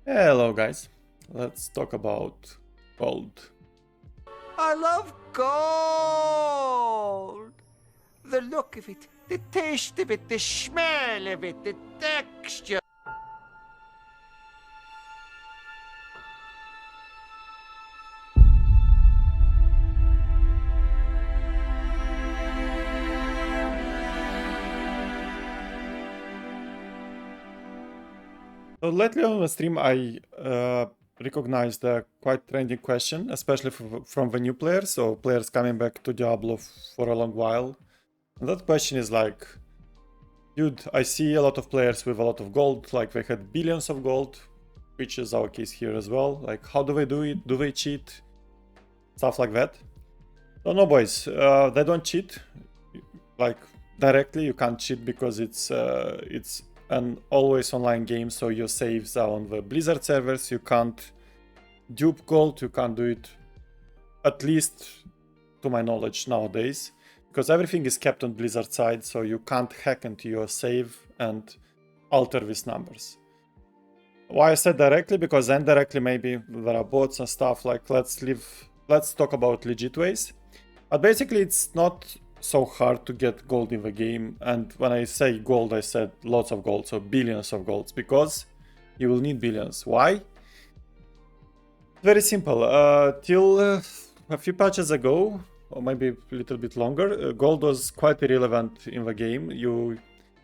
Hello guys, let's talk about gold. I love gold. The look of it, the taste of it, the smell of it, the texture. So lately on the stream I recognized a quite trending question, especially from the new players, so players coming back to Diablo for a long while. And that question is like, dude, I see a lot of players with a lot of gold, like they had billions of gold, which is our case here as well. Like, how do they do it? Do they cheat? Stuff like that. So no boys, they don't cheat. Like directly, you can't cheat because it's an always online game, so your saves are on the Blizzard servers. You can't dupe gold, you can't do it, at least to my knowledge nowadays, because everything is kept on Blizzard side, so you can't hack into your save and alter these numbers. Why I said directly? Because indirectly maybe there are bots and stuff. Like let's talk about legit ways. But basically it's not so hard to get gold in the game, and when I say gold I said lots of gold, so billions of golds, because you will need billions. Why? Very simple. Till a few patches ago, or maybe a little bit longer, gold was quite irrelevant in the game. You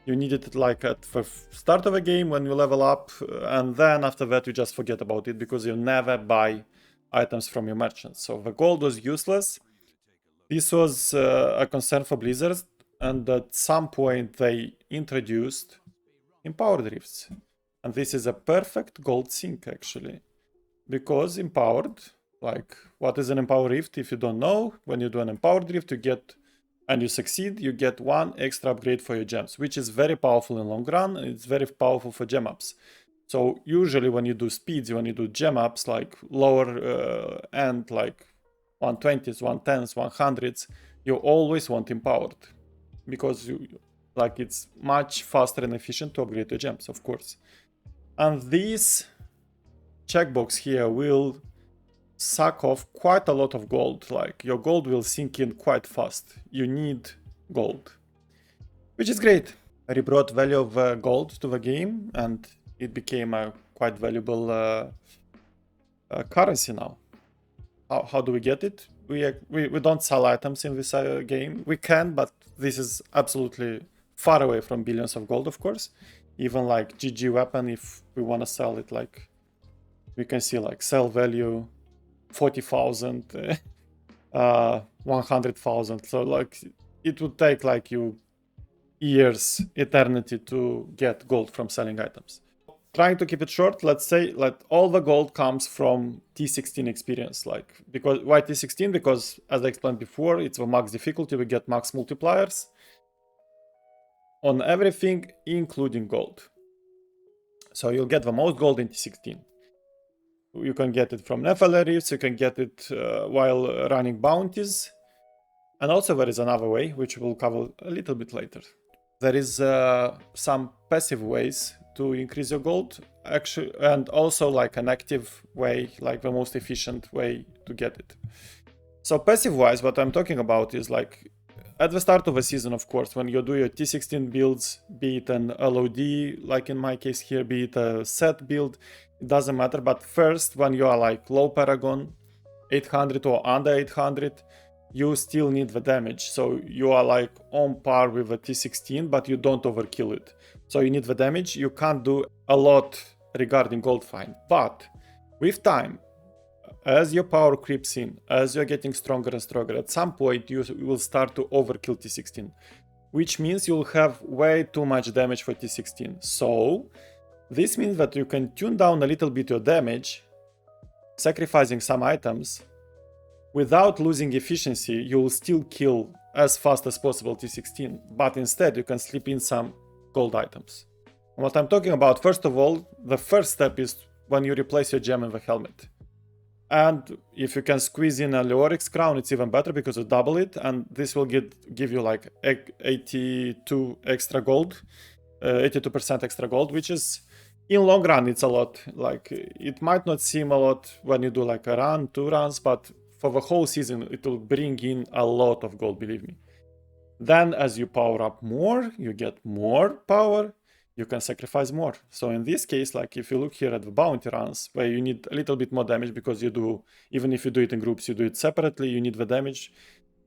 needed it like at the start of a game when you level up, and then after that you just forget about it because you never buy items from your merchants. So the gold was useless. This was a concern for Blizzard, and at some point they introduced empowered rifts. And this is a perfect gold sink actually. Because empowered, like what is an empowered rift if you don't know? When you do an empowered rift, you get, and you succeed, you get one extra upgrade for your gems, which is very powerful in long run, and it's very powerful for gem ups. So usually when you do speeds, when you do gem ups, like lower end, like 120s, 110s, 100s, you always want empowered, because like it's much faster and efficient to upgrade your gems, of course. And this checkbox here will suck off quite a lot of gold. Like your gold will sink in quite fast. You need gold, which is great. I brought value of gold to the game, and it became a quite valuable currency now. How do we get it? We don't sell items in this game. We can, but this is absolutely far away from billions of gold, of course. Even like GG weapon, if we want to sell it, like we can see like sell value 40,000, 100,000. So like it would take like you years, eternity to get gold from selling items. Trying to keep it short, let's say like all the gold comes from T16 experience. Like, because why T16? Because as I explained before, it's the max difficulty. We get max multipliers on everything, including gold. So you'll get the most gold in T16. You can get it from Nephilim Reefs, you can get it while running bounties. And also there is another way, which we'll cover a little bit later. There is some passive ways to increase your gold, actually, and also like an active way, like the most efficient way to get it. So passive wise, what I'm talking about is like at the start of a season, of course, when you do your T16 builds, be it an LOD, like in my case here, be it a set build, it doesn't matter. But first, when you are like low Paragon, 800 or under 800, you still need the damage. So you are like on par with the T16, but you don't overkill it. So you need the damage. You can't do a lot regarding gold find. But with time, as your power creeps in, as you're getting stronger and stronger, at some point you will start to overkill T16, which means you'll have way too much damage for T16. So this means that you can tune down a little bit your damage, sacrificing some items. Without losing efficiency, you will still kill as fast as possible T16, but instead you can slip in some gold items. And what I'm talking about, first of all, the first step is when you replace your gem in the helmet. And if you can squeeze in a Leorix crown, it's even better because you double it, and this will give you like 82 extra gold, 82% extra gold, which is in long run, it's a lot. Like, it might not seem a lot when you do like a run, 2 runs, but for the whole season, it will bring in a lot of gold, believe me. Then as you power up more, you get more power, you can sacrifice more. So in this case, like if you look here at the bounty runs, where you need a little bit more damage because you do, even if you do it in groups, you do it separately, you need the damage.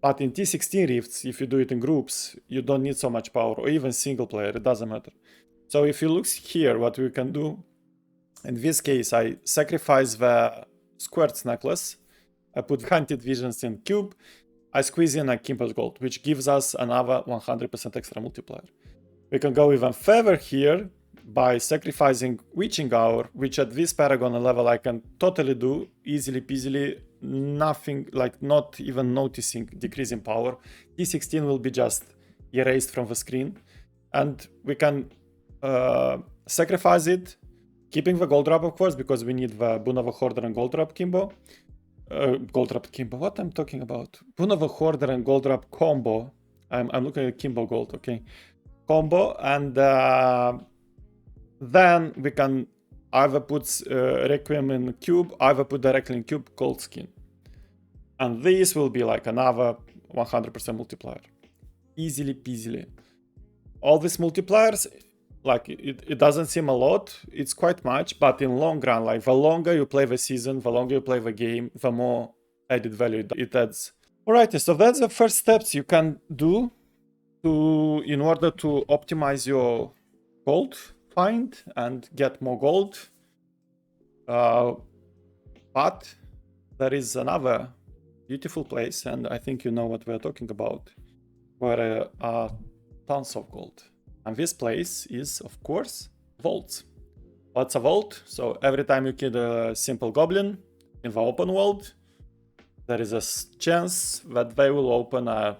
But in T16 rifts, if you do it in groups, you don't need so much power, or even single player, it doesn't matter. So if you look here, what we can do, in this case, I sacrifice the Squirt's necklace, I put Hunted Visions in cube, I squeeze in a Kimbo's Gold, which gives us another 100% extra multiplier. We can go even further here by sacrificing Witching Hour, which at this Paragon level I can totally do, easily peasily, nothing, like not even noticing decrease in power. T16 will be just erased from the screen, and we can sacrifice it, keeping the gold drop of course, because we need the Boon of a Hoarder and gold drop combo. Gold drop combo, what I'm talking about? Boon of a Hoarder and gold drop combo. I'm looking at Kimbo Gold, okay. Combo, and then we can either put Requiem in cube, either put directly in cube gold skin. And this will be like another 100% multiplier. Easily peasily. All these multipliers, like it doesn't seem a lot, it's quite much, but in long run, like the longer you play the season, the longer you play the game, the more added value it adds. Alrighty, so that's the first steps you can do in order to optimize your gold find and get more gold. But there is another beautiful place, and I think you know what we're talking about, where there are tons of gold. And this place is, of course, vaults. What's a vault? So every time you kill a simple goblin in the open world, there is a chance that they will open a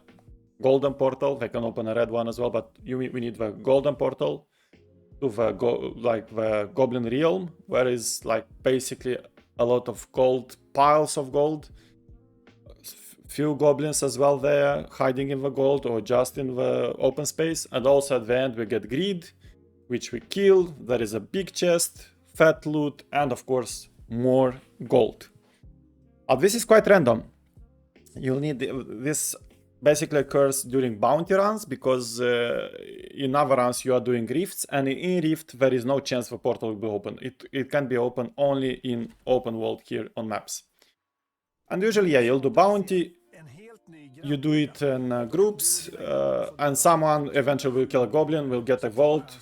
golden portal. They can open a red one as well, but we need the golden portal to the the goblin realm, where is like basically a lot of gold, piles of gold. Few goblins as well there, hiding in the gold or just in the open space. And also at the end we get greed, which we kill. There is a big chest, fat loot, and of course more gold. This is quite random. You'll need this basically occurs during bounty runs, because in other runs you are doing rifts, and in rift there is no chance the portal will be open. It can be open only in open world here on maps. And usually, yeah, you'll do bounty, you do it in groups, and someone eventually will kill a goblin, will get a vault,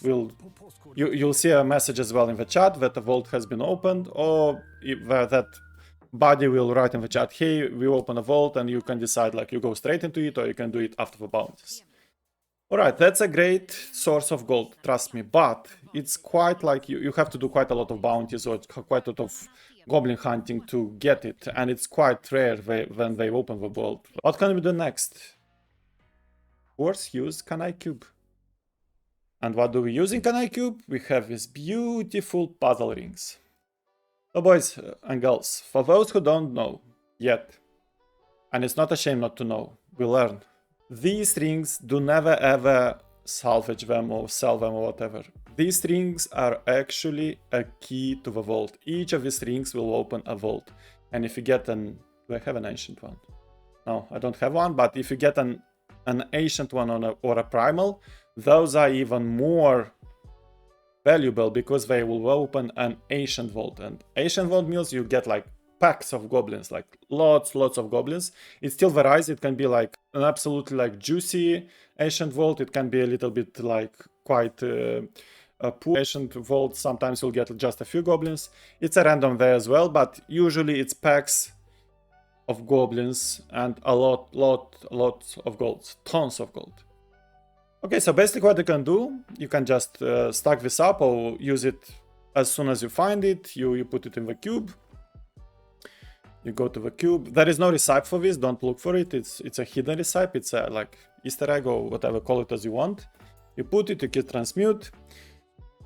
you'll see a message as well in the chat that a vault has been opened, or that body will write in the chat, hey, we open a vault, and you can decide, like, you go straight into it, or you can do it after the bounties. Alright, that's a great source of gold, trust me, but it's quite like you have to do quite a lot of bounties or quite a lot of goblin hunting to get it, and it's quite rare when they open the vault. What can we do next? Of course, use Kanai Cube. And what do we use in Kanai Cube? We have these beautiful puzzle rings. So boys and girls, for those who don't know yet, and it's not a shame not to know, we learn. These rings, do never ever salvage them or sell them or whatever. These rings are actually a key to the vault. Each of these rings will open a vault. And if you get do I have an ancient one? No, I don't have one, but if you get an ancient one or a primal, those are even more valuable because they will open an ancient vault. And ancient vault means you get like packs of goblins, like lots of goblins. It still varies. It can be like an absolutely like juicy ancient vault. It can be a little bit like quite a poor ancient vault. Sometimes you'll get just a few goblins. It's a random there as well, but usually it's packs of goblins and a lot of gold, tons of gold. Okay, so basically what you can do, you can just stack this up or use it as soon as you find it. You put it in the cube. You go to the cube. There is no recipe for this, don't look for it. It's a hidden recipe. It's a like Easter egg or whatever, call it as you want. You put it, you can transmute.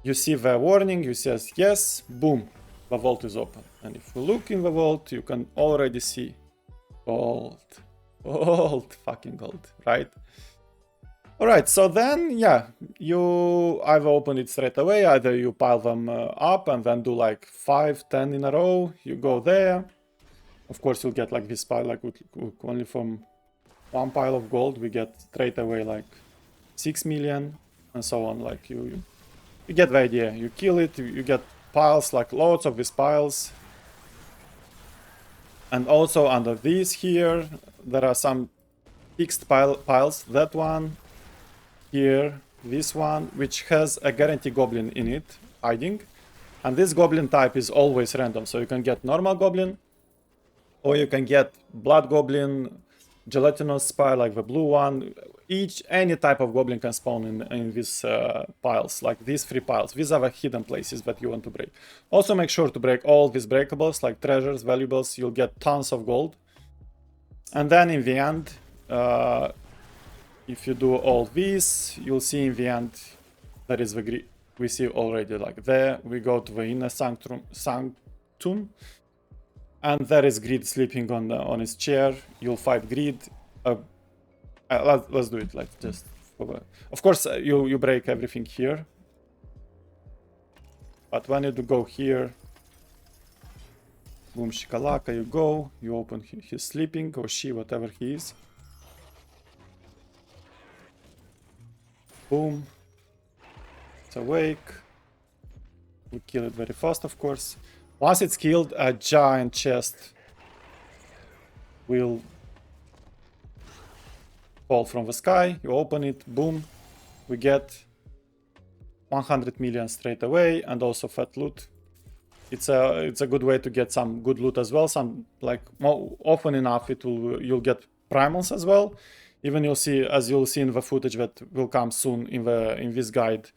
You see the warning, you say yes, boom, the vault is open. And if you look in the vault, you can already see gold, fucking gold, right? Alright, so then, yeah, you either open it straight away, either you pile them up and then do like 5, 10 in a row, you go there. Of course, you'll get like this pile, like only from one pile of gold, we get straight away like 6 million and so on. Like you get the idea. You kill it, you get piles, like loads of these piles. And also under these here, there are some fixed piles. That one, here, this one, which has a guarantee goblin in it, hiding. And this goblin type is always random, so you can get normal goblin, or you can get blood goblin, gelatinous spire, like the blue one. Any type of goblin can spawn in these piles, like these 3 piles. These are the hidden places that you want to break. Also make sure to break all these breakables, like treasures, valuables. You'll get tons of gold. And then in the end, if you do all these, you'll see in the end there is the we see already, like there we go to the inner sanctum, and there is Greed sleeping on his chair. You'll fight Greed. Let's do it like just. Of course, you break everything here, but when you do go here, boom shikalaka, you go. You open his sleeping, or she, whatever he is. Boom. It's awake. We kill it very fast, of course. Once it's killed, a giant chest will fall from the sky. You open it, boom. We get 100 million straight away, and also fat loot. It's a good way to get some good loot as well. Some, like, more often enough you'll get primals as well. Even you'll see, as you'll see in the footage that will come soon in this guide.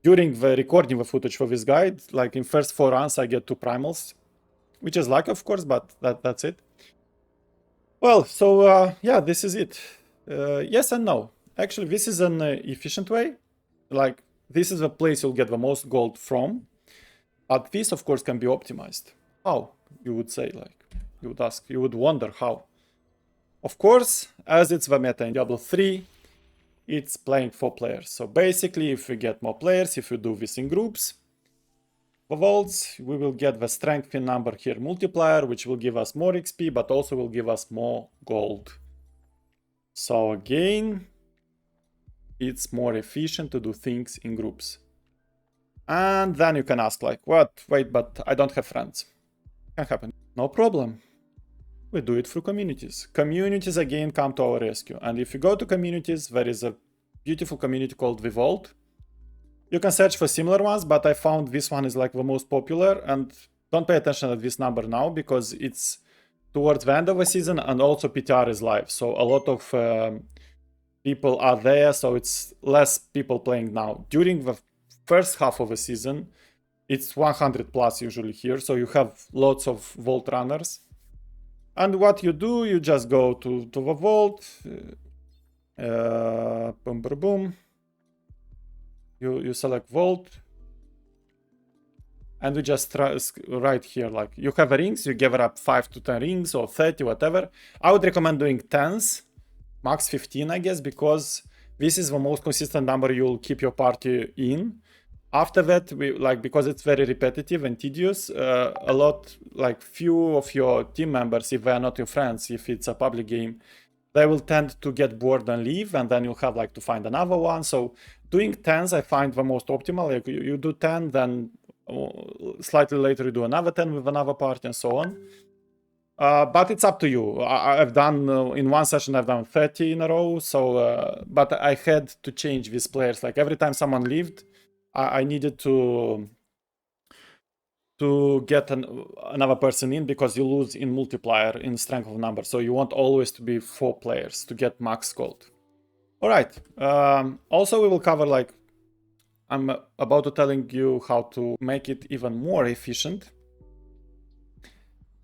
During the recording the footage for this guide, like in first 4 runs, I get 2 primals, which is luck, of course, but that's it. Well, so yeah, this is it. Yes and no. Actually, this is an efficient way. Like, this is a place you'll get the most gold from. But this, of course, can be optimized. How? You would say, like, you would ask, you would wonder how. Of course, as it's the meta in Diablo 3, it's playing for players. So basically, if we get more players, if we do this in groups, the vaults, we will get the strength in number here multiplier, which will give us more XP, but also will give us more gold. So again, it's more efficient to do things in groups. And then you can ask, like, what? Wait, but I don't have friends. Can happen. No problem. We do it through communities. Communities again come to our rescue. And if you go to communities, there is a beautiful community called The Vault. You can search for similar ones, but I found this one is like the most popular. And don't pay attention at this number now, because it's towards the end of the season, and also PTR is live. So a lot of people are there, so it's less people playing now. During the first half of the season, it's 100 plus usually here, so you have lots of vault runners. And what you do, you just go to the vault, boom, boom, boom. You select vault, and you just write here, like, you have rings, you gather up 5 to 10 rings, or 30, whatever. I would recommend doing 10s, max 15, I guess, because this is the most consistent number you'll keep your party in. After that, because it's very repetitive and tedious, a lot, like, few of your team members, if they are not your friends, if it's a public game, they will tend to get bored and leave, and then you'll have, like, to find another one. So doing 10s, I find the most optimal. Like, you do 10, then slightly later you do another 10 with another party, and so on. But it's up to you. I've done, in one session, I've done 30 in a row, so, but I had to change these players. Like, every time someone left, I needed to get another person in, because you lose in multiplier in strength of number. So you want always to be 4 players to get max gold. All right. Also, we will cover, like, I'm about to telling you how to make it even more efficient.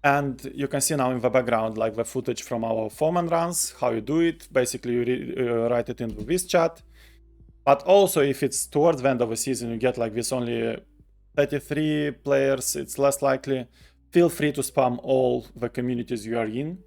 And you can see now in the background, like, the footage from our 4-man runs, how you do it. Basically, you write it into this chat. But also, if it's towards the end of the season, you get like this only 33 players, it's less likely. Feel free to spam all the communities you are in.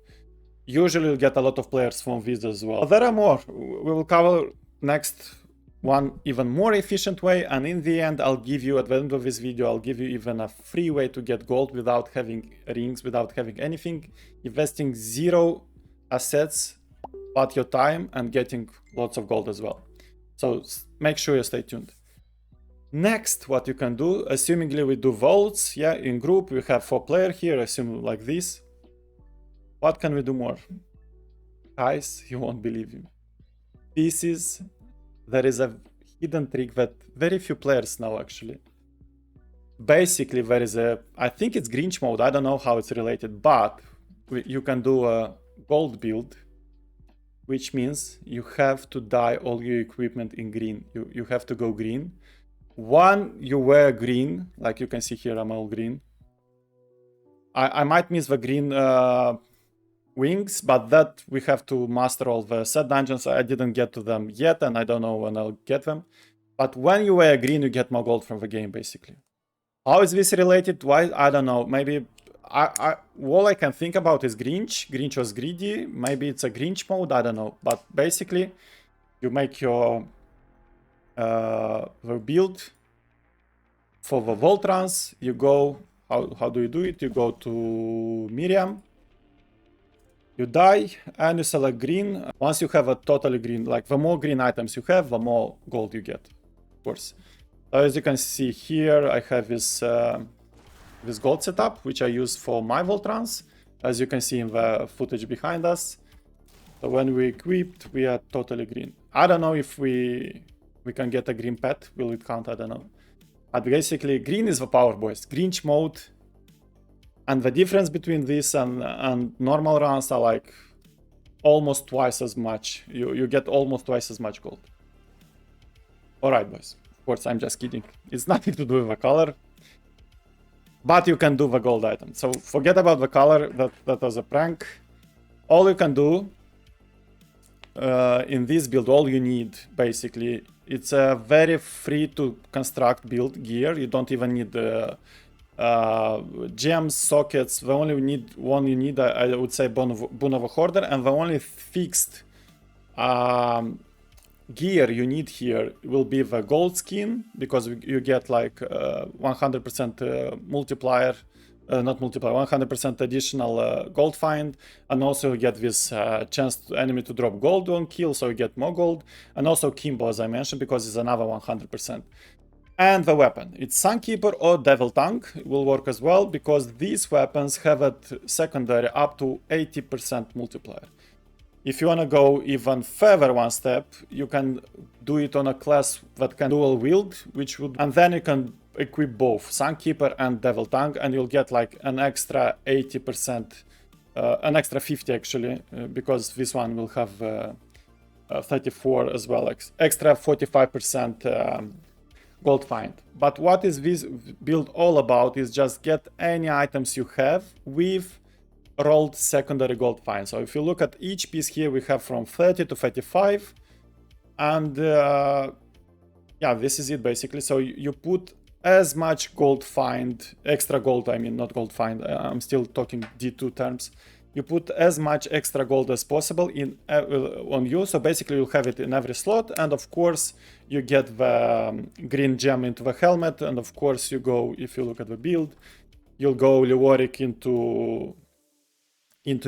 Usually you'll get a lot of players from these as well. There are more. We will cover next one even more efficient way, and in the end I'll give you, at the end of this video, I'll give you even a free way to get gold without having rings, without having anything, investing 0 assets but your time and getting lots of gold as well. So make sure you stay tuned. Next, what you can do, assumingly we do votes, yeah, in group we have 4 players here, assume like this. What can we do more? Guys, you won't believe me. There is a hidden trick that very few players know actually. Basically, there is I think it's Grinch mode, I don't know how it's related, but you can do a gold build, which means you have to dye all your equipment in green. You have to go green. One, you wear green, like you can see here, I'm all green. I might miss the green wings, but that we have to master all the set dungeons. I didn't get to them yet, and I don't know when I'll get them. But when you wear green, you get more gold from the game, basically. How is this related? Why? I don't know. Maybe all I can think about is Grinch. Grinch was greedy. Maybe it's a Grinch mode. I don't know. But basically, you make your the build for the Voltrans. You go. How do you do it? You go to Miriam. You die and you select green. Once you have a totally green, like the more green items you have, the more gold you get, of course. So as you can see here, I have this this gold setup, which I use for my Voltrans, as you can see in the footage behind us. So when we equipped, we are totally green. I don't know if we can get a green pet. Will it count? I don't know. But basically, green is the power, boys. Grinch mode. And the difference between this and normal runs are like almost twice as much. You get almost twice as much gold. Alright, boys. Of course, I'm just kidding. It's nothing to do with the color. But you can do the gold item. So forget about the color. That was a prank. All you can do in this build, all you need, basically, it's a very free to construct build gear. You don't even need gems, sockets. The only one you need, I would say, Boon of a Hoarder, and the only fixed gear you need here will be the gold skin, because you get like 100% multiplier, not multiplier, 100% additional gold find, and also you get this chance to enemy to drop gold on kill, so you get more gold, and also Kimbo, as I mentioned, because it's another 100%. And the weapon, it's Sunkeeper or Devil Tongue, will work as well, because these weapons have a secondary up to 80% multiplier. If you want to go even further one step, you can do it on a class that can dual wield, which would, and then you can equip both Sunkeeper and Devil Tongue, and you'll get like an extra 80%, an extra 50 actually, because this one will have 34 as well, extra 45% gold find. But what is this build all about is just get any items you have with rolled secondary gold find. So if you look at each piece here, we have from 30 to 35, and yeah, this is it basically. So you put as much gold find, extra gold, I mean not gold find, I'm still talking D2 terms. You put as much extra gold as possible in on you, so basically you'll have it in every slot, and of course you get the green gem into the helmet, and of course you go, if you look at the build, you'll go Leoric into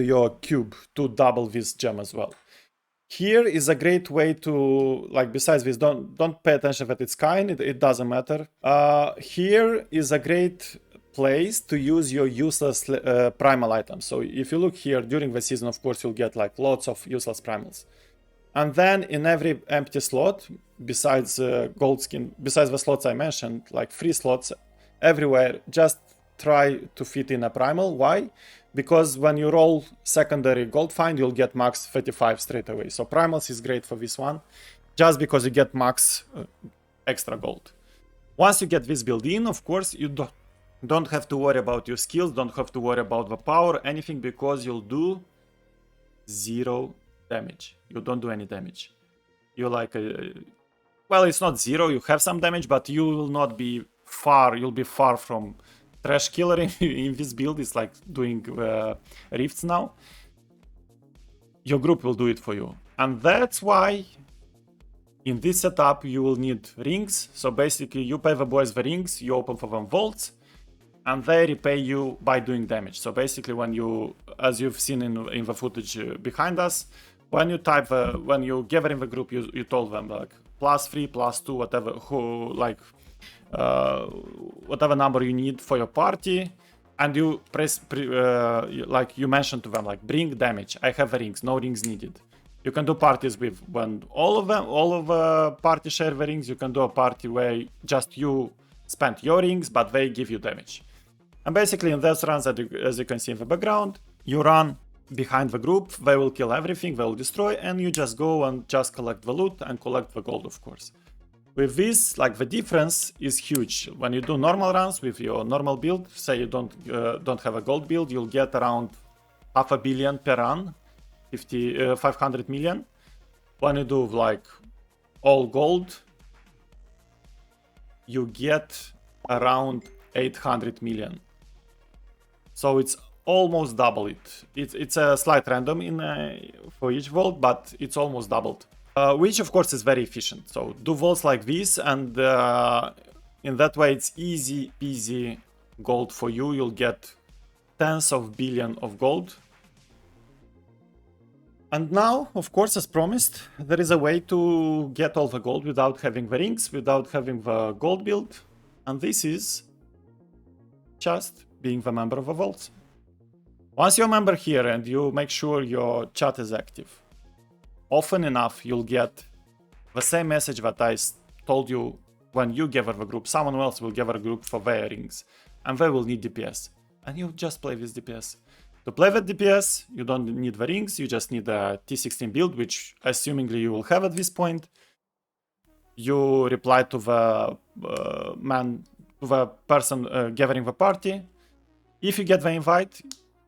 your cube to double this gem as well. Here is a great way to, like, besides this, don't pay attention that it's kind, it doesn't matter. Here is a great place to use your useless primal items. So if you look here during the season, of course you'll get like lots of useless primals, and then in every empty slot, besides gold skin, besides the slots I mentioned, like free slots everywhere, just try to fit in a primal. Why? Because when you roll secondary gold find, you'll get max 35 straight away. So primals is great for this one, just because you get max extra gold. Once you get this build in, of course you don't have to worry about your skills, don't have to worry about the power, anything, because you'll do 0 damage. You don't do any damage. You're like, well, it's not 0, you have some damage, but you will not be far, you'll be far from trash killer in this build. It's like doing rifts now. Your group will do it for you. And that's why In this setup, you will need rings. So basically, you pay the boys the rings, you open for them vaults, and they repay you by doing damage. So basically, when you, as you've seen in the footage behind us, when you when you gather in the group, you told them like +3, +2, whatever, whatever number you need for your party, and you like you mentioned to them like bring damage. I have the rings, no rings needed. You can do parties with when all of the party share the rings. You can do a party where just you spend your rings, but they give you damage. And basically in those runs, as you can see in the background, you run behind the group, they will kill everything, they will destroy, and you just go and just collect the loot and collect the gold, of course. With this, like the difference is huge. When you do normal runs with your normal build, say you don't have a gold build, you'll get around $500 million per run, 500 million. When you do like all gold, you get around 800 million. So it's almost double it. It's a slight random for each vault, but it's almost doubled. Which of course is very efficient. So do vaults like this, and in that way it's easy peasy gold for you. You'll get tens of billions of gold. And now, of course, as promised, there is a way to get all the gold without having the rings, without having the gold build. And this is just being the member of a vault. Once you're a member here and you make sure your chat is active, often enough you'll get the same message that I told you when you gather the group. Someone else will gather a group for their rings, and they will need DPS. And you just play with DPS. To play with DPS, you don't need the rings, you just need a T16 build, which assumingly you will have at this point. You reply to the person gathering the party. If you get the invite,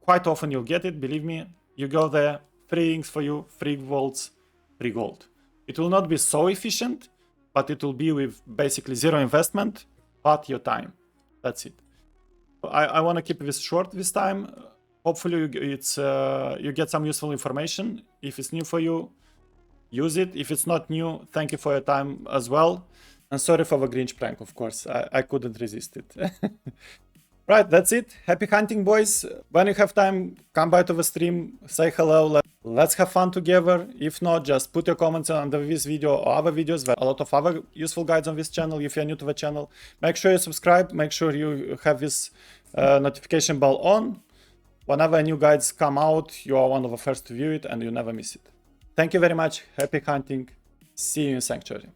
quite often you'll get it, believe me. You go there, 3 rings for you, 3 vaults, 3 gold. It will not be so efficient, but it will be with basically 0 investment, but your time. That's it. I want to keep this short this time. Hopefully you get some useful information. If it's new for you, use it. If it's not new, thank you for your time as well. And sorry for the Grinch prank, of course. I couldn't resist it. Right, that's it. Happy hunting, boys. When you have time, come by to the stream, say hello. Let's have fun together. If not, just put your comments under this video or other videos. There are a lot of other useful guides on this channel if you're new to the channel. Make sure you subscribe. Make sure you have this notification bell on. Whenever new guides come out, you are one of the first to view it and you never miss it. Thank you very much. Happy hunting. See you in Sanctuary.